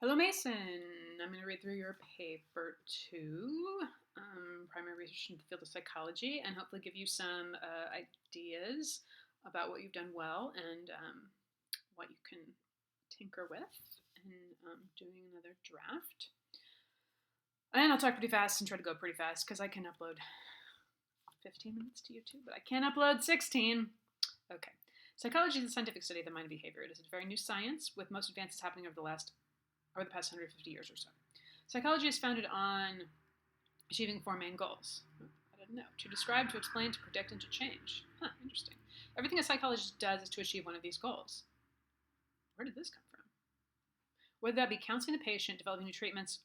Hello, Mason. I'm going to read through your paper two, primary research in the field of psychology, and hopefully give you some ideas about what you've done well and what you can tinker with in doing another draft. And I'll talk pretty fast and try to go pretty fast because I can upload 15 minutes to YouTube, but I can't upload 16. Okay. Psychology is the scientific study of the mind and behavior. It is a very new science, with most advances happening over the past 150 years or so. Psychology is founded on achieving four main goals. I didn't know. To describe, to explain, to predict, and to change. Huh, interesting. Everything a psychologist does is to achieve one of these goals. Where did this come from? Whether that be counseling the patient, developing new treatments,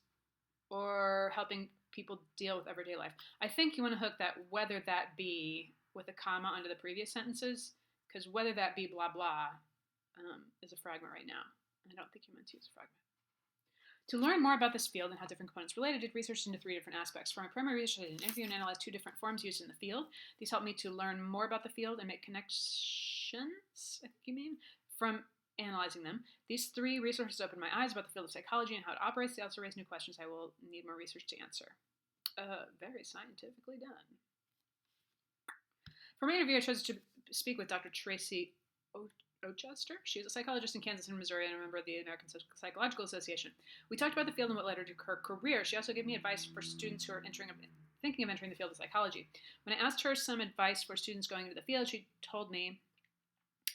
or helping people deal with everyday life. I think you want to hook that whether that be with a comma under the previous sentences, because whether that be blah blah is a fragment right now. I don't think you meant to use a fragment. To learn more about this field and how different components related, I did research into three different aspects. For my primary research, I did interview and analyze two different forms used in the field. These helped me to learn more about the field and make connections, I think you mean, from analyzing them. These three resources opened my eyes about the field of psychology and how it operates. They also raise new questions I will need more research to answer. Very scientifically done. For my interview, I chose to speak with Dr. Tracy Ochester. She is a psychologist in Kansas and Missouri and a member of the American Psychological Association. We talked about the field and what led her to her career. She also gave me advice for students who are thinking of entering the field of psychology. When I asked her some advice for students going into the field, she told me,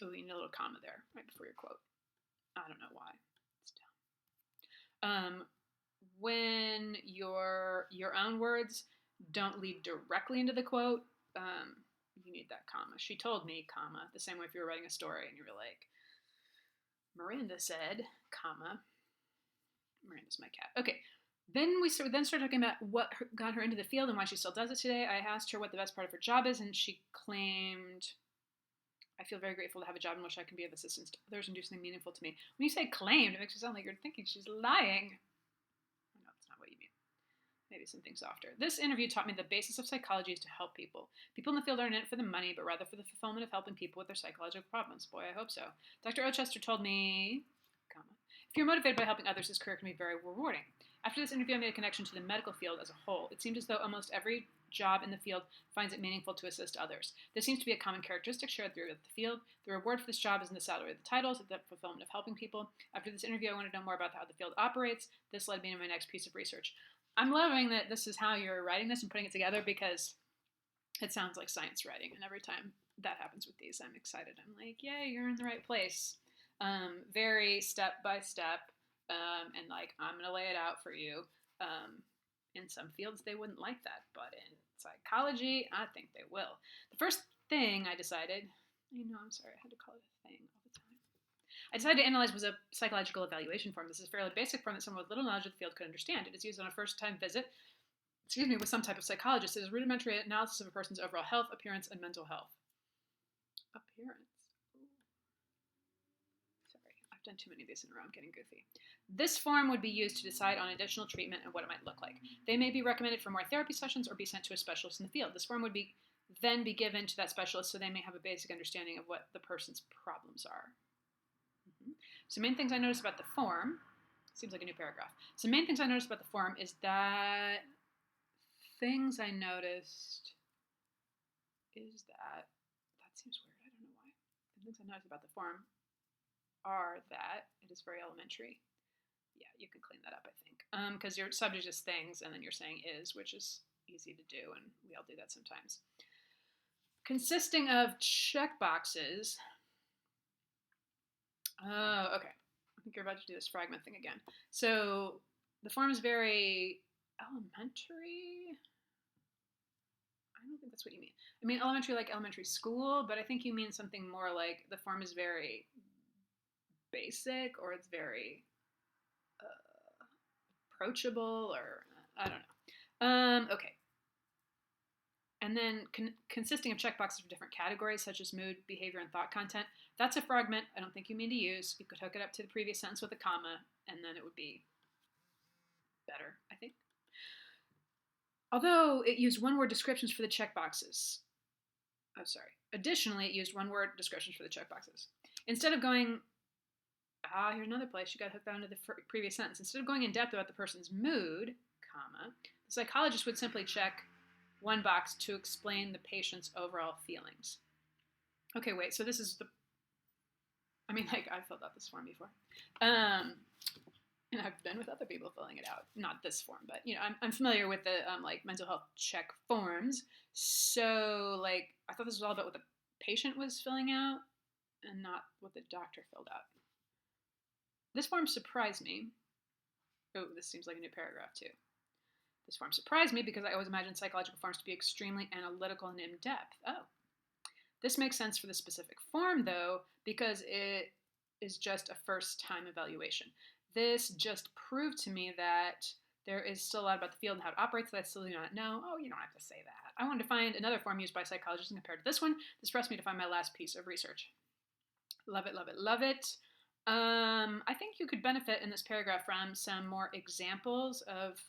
oh, you need a little comma there right before your quote. I don't know why. It's dumb. When your own words don't lead directly into the quote, you need that comma. She told me, comma, the same way if you were writing a story and you were like, Miranda said, comma, Miranda's my cat. Okay, then we started talking about what got her into the field and why she still does it today. I asked her what the best part of her job is, and she claimed, I feel very grateful to have a job in which I can be of assistance to others and do something meaningful to me. When you say claimed, it makes it sound like you're thinking she's lying. No, that's not what you mean. Maybe something softer. This interview taught me the basis of psychology is to help people. People in the field aren't in it for the money, but rather for the fulfillment of helping people with their psychological problems. Boy, I hope so. Dr. Ochester told me, if you're motivated by helping others, this career can be very rewarding. After this interview, I made a connection to the medical field as a whole. It seemed as though almost every job in the field finds it meaningful to assist others. This seems to be a common characteristic shared throughout the field. The reward for this job is in the salary of the titles, the fulfillment of helping people. After this interview, I wanted to know more about how the field operates. This led me to my next piece of research. I'm loving that this is how you're writing this and putting it together because it sounds like science writing. And every time that happens with these, I'm excited. I'm like, yay, you're in the right place. Very step by step. And like, I'm going to lay it out for you. In some fields, they wouldn't like that. But in psychology, I think they will. The first thing I decided, I'm sorry, I had to call it a thing all the time. I decided to analyze was a psychological evaluation form. This is a fairly basic form that someone with little knowledge of the field could understand. It is used on a first-time visit, with some type of psychologist. It is a rudimentary analysis of a person's overall health, appearance, and mental health. Appearance. Ooh. Sorry, I've done too many of these in a row. I'm getting goofy. This form would be used to decide on additional treatment and what it might look like. They may be recommended for more therapy sessions or be sent to a specialist in the field. This form would then be given to that specialist so they may have a basic understanding of what the person's problems are. So main things I noticed about the form, seems like a new paragraph. So main things I noticed about the form is that things I noticed that seems weird, I don't know why. The things I noticed about the form are that it is very elementary. Yeah, you can clean that up, I think. Because your subject is things and then you're saying is, which is easy to do, and we all do that sometimes. Consisting of checkboxes. Oh, okay. I think you're about to do this fragment thing again. So the form is very elementary. I don't think that's what you mean. I mean elementary like elementary school, but I think you mean something more like the form is very basic, or it's very approachable, or I don't know. Okay. And then consisting of checkboxes for different categories, such as mood, behavior, and thought content. That's a fragment I don't think you mean to use. You could hook it up to the previous sentence with a comma, and then it would be better, I think. Although it used one-word descriptions for the checkboxes. Oh, sorry. Additionally, it used one-word descriptions for the checkboxes. Instead of going, here's another place you got hooked onto the previous sentence. Instead of going in depth about the person's mood, comma, the psychologist would simply check one box to explain the patient's overall feelings. Okay, wait, so this is I've filled out this form before. And I've been with other people filling it out. Not this form, but, I'm familiar with the, mental health check forms. So, I thought this was all about what the patient was filling out and not what the doctor filled out. This form surprised me. Oh, this seems like a new paragraph, too. This form surprised me because I always imagined psychological forms to be extremely analytical and in-depth. Oh. This makes sense for the specific form, though, because it is just a first-time evaluation. This just proved to me that there is still a lot about the field and how it operates that I still do not know. Oh, you don't have to say that. I wanted to find another form used by psychologists and compared to this one. This pressed me to find my last piece of research. Love it, love it, love it. I think you could benefit in this paragraph from some more examples of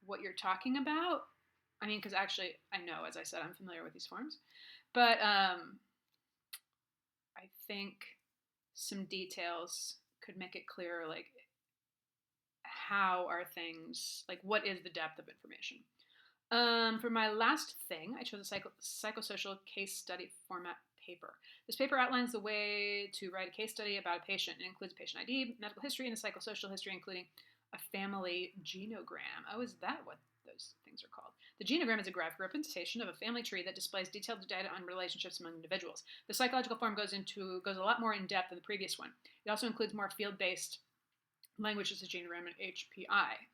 what you're talking about. Because actually, I know, as I said, I'm familiar with these forms. But I think some details could make it clearer, how are things, what is the depth of information. For my last thing, I chose a psychosocial case study format paper. This paper outlines the way to write a case study about a patient. It includes patient ID, medical history, and a psychosocial history, including a family genogram. Oh, is that what those things are called? The genogram is a graphic representation of a family tree that displays detailed data on relationships among individuals. The psychological form goes a lot more in depth than the previous one. It also includes more field-based language as a genogram and HPI.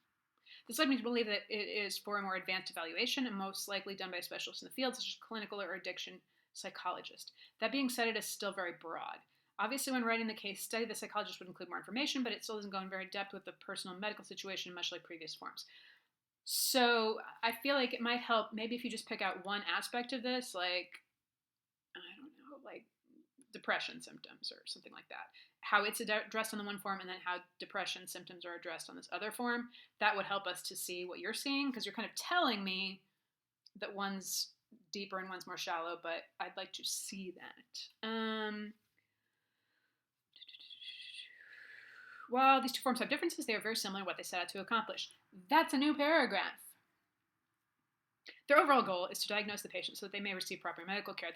This led me to believe that it is for a more advanced evaluation and most likely done by a specialist in the field, such as clinical or addiction psychologist. That being said, it is still very broad. Obviously, when writing the case study, the psychologist would include more information, but it still doesn't go in very depth with the personal medical situation, much like previous forms. So I feel like it might help maybe if you just pick out one aspect of this, depression symptoms or something like that. How it's addressed on the one form and then how depression symptoms are addressed on this other form. That would help us to see what you're seeing because you're kind of telling me that one's deeper and one's more shallow, but I'd like to see that. While these two forms have differences, they are very similar in what they set out to accomplish. That's a new paragraph. Their overall goal is to diagnose the patient so that they may receive proper medical care.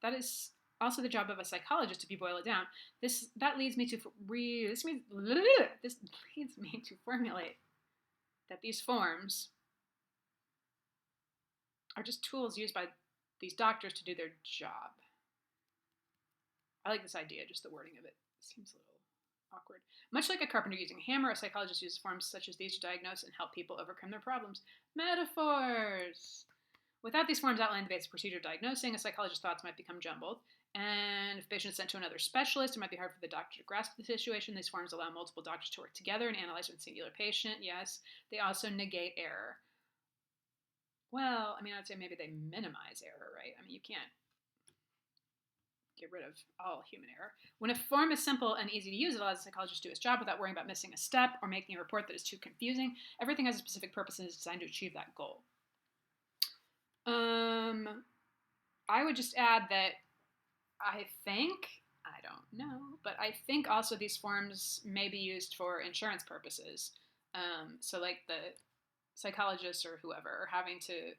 That is also the job of a psychologist if you boil it down. This leads me to formulate that these forms are just tools used by these doctors to do their job. I like this idea, just the wording of it seems a little awkward. Much like a carpenter using a hammer, a psychologist uses forms such as these to diagnose and help people overcome their problems. Metaphors! Without these forms outlining the basic procedure of diagnosing, a psychologist's thoughts might become jumbled. And if a patient is sent to another specialist, it might be hard for the doctor to grasp the situation. These forms allow multiple doctors to work together and analyze one singular patient. Yes, they also negate error. Well, I'd say maybe they minimize error, right? You can't get rid of all human error. When a form is simple and easy to use, it allows the psychologist to do his job without worrying about missing a step or making a report that is too confusing. Everything has a specific purpose and is designed to achieve that goal. I would just add that I don't know, but I think also these forms may be used for insurance purposes. So the psychologists or whoever are having to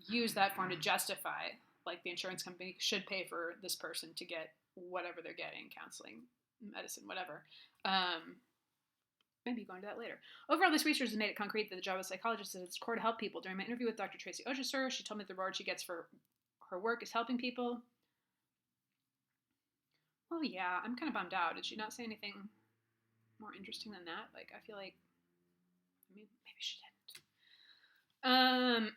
use that form to justify, the insurance company should pay for this person to get whatever they're getting, counseling, medicine, whatever. Maybe go into that later. Overall, this research has made it concrete that the job of a psychologist is at its core to help people. During my interview with Dr. Tracy Ochester, she told me that the reward she gets for her work is helping people. Well, yeah, I'm kind of bummed out. Did she not say anything more interesting than that? I feel like, maybe she didn't.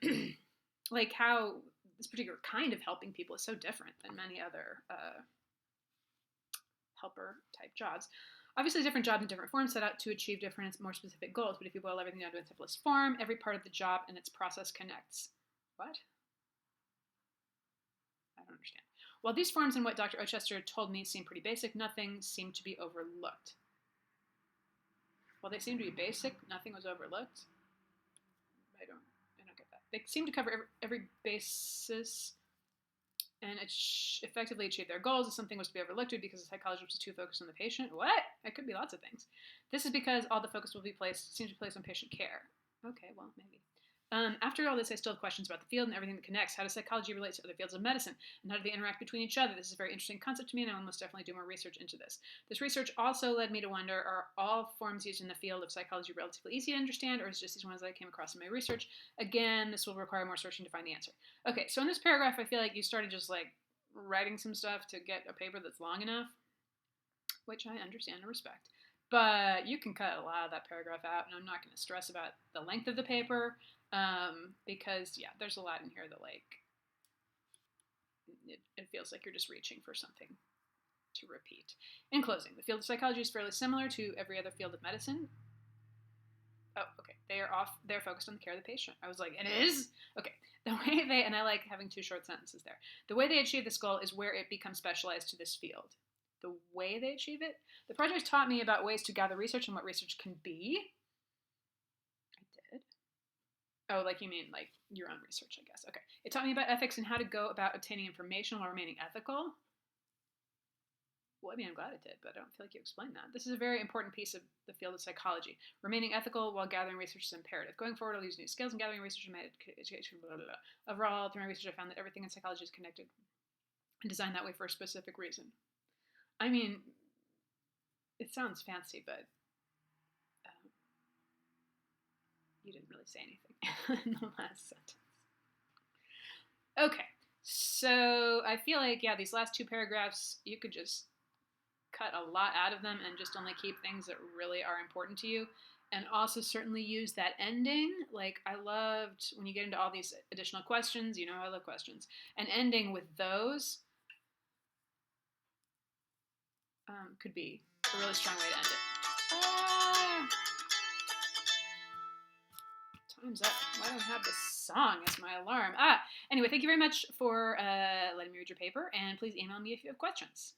How this particular kind of helping people is so different than many other helper-type jobs. Obviously, different jobs and different forms set out to achieve different, more specific goals, but if you boil everything down to its simplest form, every part of the job and its process connects. What? I don't understand. While these forms and what Dr. Ochester told me seem pretty basic, nothing seemed to be overlooked. While they seem to be basic, nothing was overlooked? I don't get that. They seem to cover every basis and effectively achieve their goals if something was to be overlooked because the psychologist was too focused on the patient. What? It could be lots of things. This is because all the focus seems to be placed on patient care. Okay, well, maybe. After all this, I still have questions about the field and everything that connects. How does psychology relate to other fields of medicine? And how do they interact between each other? This is a very interesting concept to me, and I will most definitely do more research into this. This research also led me to wonder, are all forms used in the field of psychology relatively easy to understand, or is it just these ones that I came across in my research? Again, this will require more searching to find the answer. Okay, so in this paragraph, I feel like you started just like writing some stuff to get a paper that's long enough, which I understand and respect. But you can cut a lot of that paragraph out, and I'm not going to stress about the length of the paper because, yeah, there's a lot in here that, like, it feels like you're just reaching for something to repeat. In closing, the field of psychology is fairly similar to every other field of medicine. Oh, okay. They're focused on the care of the patient. I was like, it is? Okay. The way they, and I like having two short sentences there. The way they achieve this goal is where it becomes specialized to this field. The way they achieve it? The project taught me about ways to gather research and what research can be. I did. Oh, like you mean like your own research, I guess. Okay. It taught me about ethics and how to go about obtaining information while remaining ethical. Well, I mean, I'm glad it did, but I don't feel like you explained that. This is a very important piece of the field of psychology. Remaining ethical while gathering research is imperative. Going forward, I'll use new skills in gathering research and my education, blah, blah, blah. Overall, through my research, I found that everything in psychology is connected and designed that way for a specific reason. I mean, it sounds fancy, but you didn't really say anything in the last sentence. Okay, so I feel like, yeah, these last two paragraphs, you could just cut a lot out of them and just only keep things that really are important to you. And also certainly use that ending. Like, I loved when you get into all these additional questions, you know, I love questions. And ending with those could be a really strong way to end it. Time's up. Why don't I have this song as my alarm? Anyway, thank you very much for letting me read your paper, and please email me if you have questions.